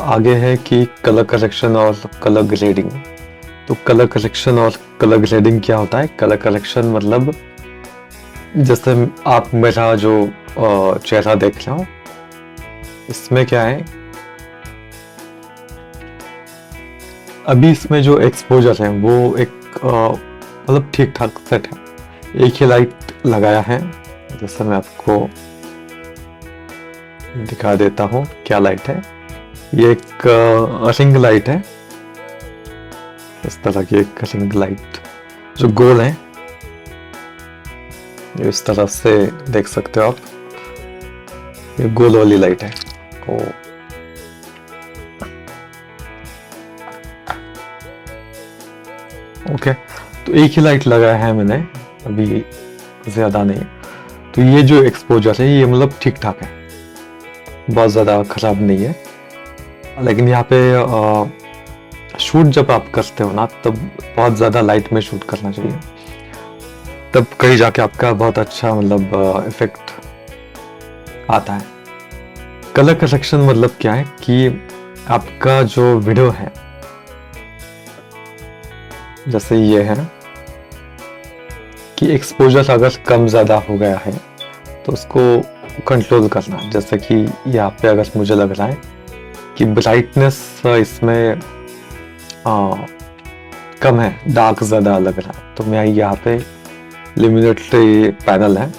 आगे है कि कलर करेक्शन और कलर ग्रेडिंग। तो कलर करेक्शन और कलर ग्रेडिंग क्या होता है? कलर करेक्शन मतलब जैसे आप मेरा जो चेहरा देख रहे हो, इसमें क्या है, अभी इसमें जो एक्सपोजर है वो एक मतलब ठीक ठाक सेट है। एक ही लाइट लगाया है, जैसे मैं आपको दिखा देता हूँ क्या लाइट है। ये एक रिंग लाइट है, इस तरह की एक रिंग लाइट जो गोल है, इस तरह से देख सकते हो आप। ये गोल वाली लाइट है। ओके, तो एक ही लाइट लगाया है मैंने, अभी ज्यादा नहीं। तो ये जो एक्सपोजर है ये मतलब ठीक ठाक है, बहुत ज्यादा खराब नहीं है। लेकिन यहाँ पे शूट जब आप करते हो ना, तब बहुत ज्यादा लाइट में शूट करना चाहिए, तब कहीं जाके आपका बहुत अच्छा मतलब इफेक्ट आता है। कलर करेक्शन मतलब क्या है कि आपका जो वीडियो है, जैसे ये है कि एक्सपोजर अगर कम ज्यादा हो गया है तो उसको कंट्रोल करना। जैसे कि यहाँ पे अगर मुझे लग रहा है कि ब्राइटनेस इसमें कम है, डार्क ज्यादा लग रहा है, तो मैं यहाँ पे लिमिटेड पैनल है,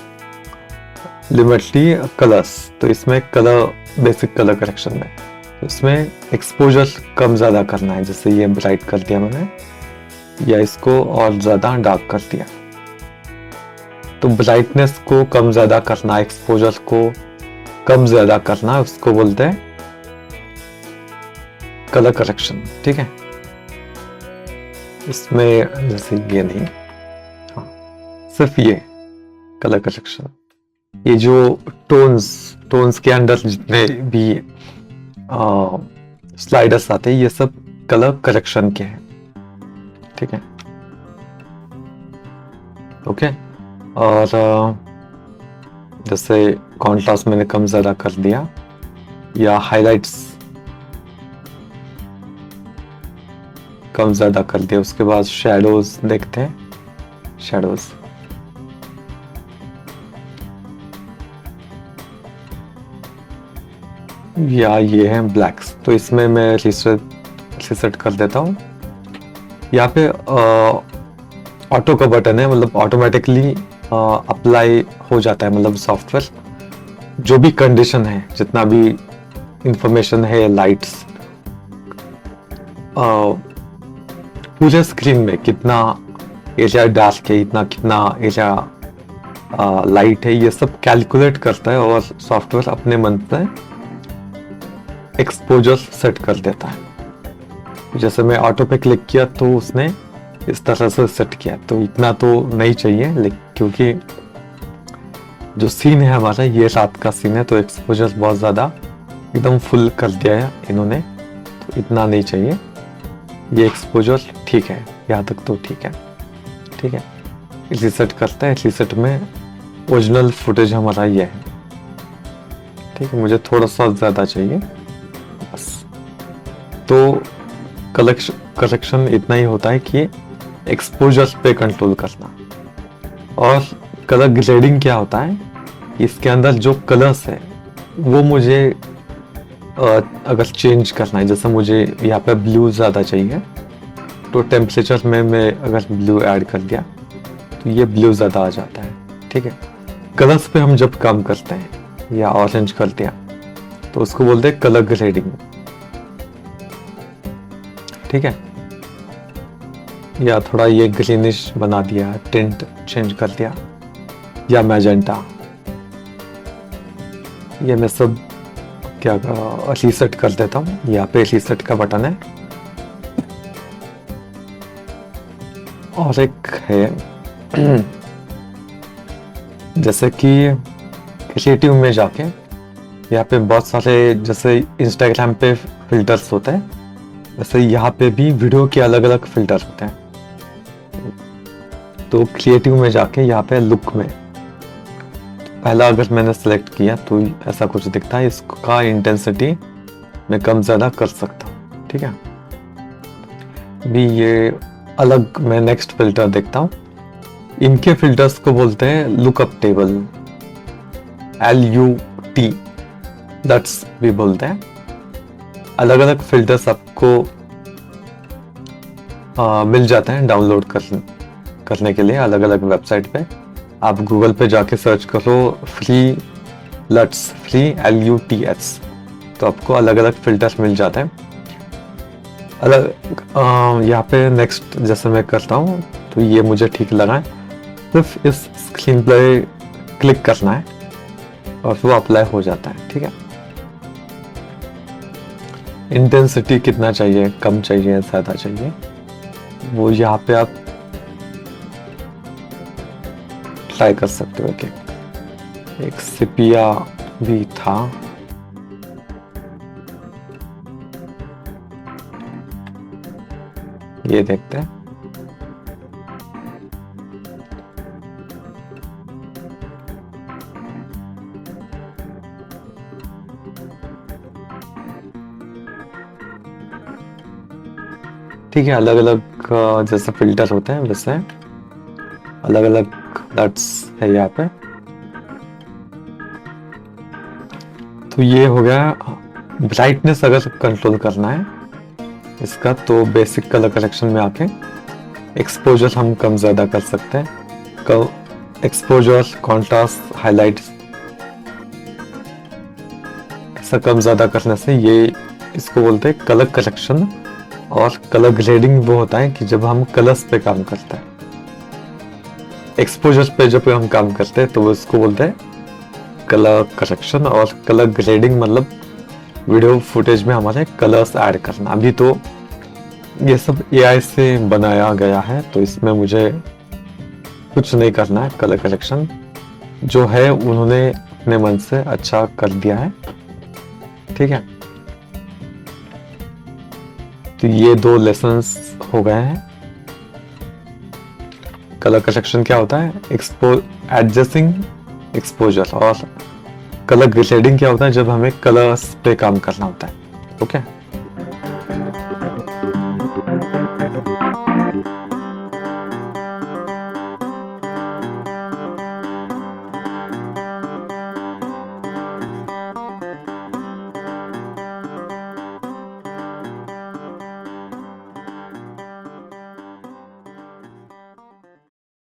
लिमिटेड कलर्स, तो इसमें कलर बेसिक कलर करेक्शन में इसमें एक्सपोजर कम ज्यादा करना है। जैसे ये ब्राइट कर दिया मैंने, या इसको और ज्यादा डार्क कर दिया। तो ब्राइटनेस को कम ज्यादा करना, एक्सपोजर को कम ज्यादा करना, उसको बोलते हैं कलर करेक्शन। ठीक है, इसमें जैसे ये नहीं, हाँ, सिर्फ ये कलर करेक्शन। ये जो टोन्स के अंदर जितने भी स्लाइडर्स आते हैं, ये सब कलर करेक्शन के हैं। ठीक है, ओके। और जैसे कॉन्ट्रास्ट मैंने कम ज्यादा कर दिया, या हाइलाइट्स कम ज्यादा कर दिया। उसके बाद शैडोज देखते हैं, शैडोज या ये है ब्लैक्स, तो इसमें मैं रिसेट कर देता हूँ। यहाँ पे ऑटो का बटन है, मतलब ऑटोमेटिकली अप्लाई हो जाता है, मतलब सॉफ्टवेयर जो भी कंडीशन है, जितना भी इंफॉर्मेशन है, लाइट्स पूरे स्क्रीन में कितना एरिया डार्क है, इतना कितना एरिया लाइट है, ये सब कैलकुलेट करता है और सॉफ्टवेयर अपने मन से एक्सपोजर सेट कर देता है। जैसे मैं ऑटो पे क्लिक किया तो उसने इस तरह से सेट किया। तो इतना तो नहीं चाहिए, लेकिन क्योंकि जो सीन है हमारा, ये रात का सीन है, तो एक्सपोजर बहुत ज़्यादा एकदम फुल कर दिया है इन्होंने, तो इतना नहीं चाहिए। ये एक्सपोजर ठीक है, यहाँ तक तो ठीक है। ठीक है, रीसेट करता है। रीसेट में ओरिजिनल फुटेज हमारा ये है। ठीक है, मुझे थोड़ा सा ज़्यादा चाहिए बस। तो करेक्शन इतना ही होता है कि एक्सपोजर पे कंट्रोल करना। और कलर ग्रेडिंग क्या होता है, इसके अंदर जो कलर्स है वो मुझे अगर चेंज करना है, जैसे मुझे यहाँ पे ब्लू ज़्यादा चाहिए, तो टेम्परेचर में मैं अगर ब्लू ऐड कर दिया तो ये ब्लू ज़्यादा आ जाता है। ठीक है, कलर्स पे हम जब काम करते हैं या ऑरेंज कर दिया तो उसको बोलते हैं कलर ग्रेडिंग। ठीक है, या थोड़ा ये ग्रीनिश बना दिया, टिंट चेंज कर दिया, या मैजेंटा, ये मैं सब क्या रीसेट कर देता हूँ। यहाँ पे रीसेट का बटन है। और एक है जैसे कि क्रिएटिव में जाके यहाँ पे बहुत सारे, जैसे इंस्टाग्राम पे फिल्टर्स होते हैं, वैसे यहाँ पे भी वीडियो के अलग अलग फिल्टर होते हैं। तो क्रिएटिव में जाके यहाँ पे लुक में पहला अगर मैंने सेलेक्ट किया तो ऐसा कुछ दिखता है। इसका इंटेंसिटी मैं कम ज़्यादा कर सकता हूँ। ठीक है, भी ये अलग मैं नेक्स्ट फिल्टर देखता हूँ। इनके फिल्टर्स को बोलते हैं लुकअप टेबल, LUT दैट्स भी बोलते हैं। अलग अलग फिल्टर्स आपको मिल जाते हैं डाउनलोड करने के लिए अलग अलग वेबसाइट पे। आप गूगल पे जाके सर्च करो फ्री LUTs, फ्री LUTs, तो आपको अलग अलग फिल्टर्स मिल जाते हैं। अलग यहाँ पे नेक्स्ट जैसे मैं करता हूँ तो ये मुझे ठीक लगा है, सिर्फ इस स्क्रीन पे क्लिक करना है और वो अप्लाई हो जाता है। ठीक है, इंटेंसिटी कितना चाहिए, कम चाहिए, ज़्यादा चाहिए, वो यहाँ पे आप ट्राई कर सकते हो। एक सिपिया भी था, ये देखते हैं। ठीक है, अलग अलग जैसे फिल्टर होते हैं वैसे अलग अलग LUTs है यहाँ पे। तो ये हो गया ब्राइटनेस। अगर कंट्रोल करना है इसका तो बेसिक कलर करेक्शन में आके एक्सपोजर हम कम ज़्यादा कर सकते हैं। एक्सपोजर, कॉन्ट्रास्ट, हाइलाइट्स ऐसा कम ज़्यादा करने से ये इसको बोलते हैं कलर करेक्शन। और कलर ग्रेडिंग वो होता है कि जब हम कलर्स पे काम करते हैं, एक्सपोजर पे जब हम काम करते हैं तो वो इसको बोलते हैं कलर करेक्शन। और कलर ग्रेडिंग मतलब वीडियो फुटेज में हमारे कलर्स ऐड करना। अभी तो ये सब AI से बनाया गया है तो इसमें मुझे कुछ नहीं करना है। कलर करेक्शन जो है उन्होंने अपने मन से अच्छा कर दिया है। ठीक है, तो ये 2 लेसन्स हो गए हैं। कलर करेक्शन क्या होता है, एडजस्टिंग एक्सपोजर, और कलर ग्रेडिंग क्या होता है जब हमें कलर्स पे काम करना होता है। ओके।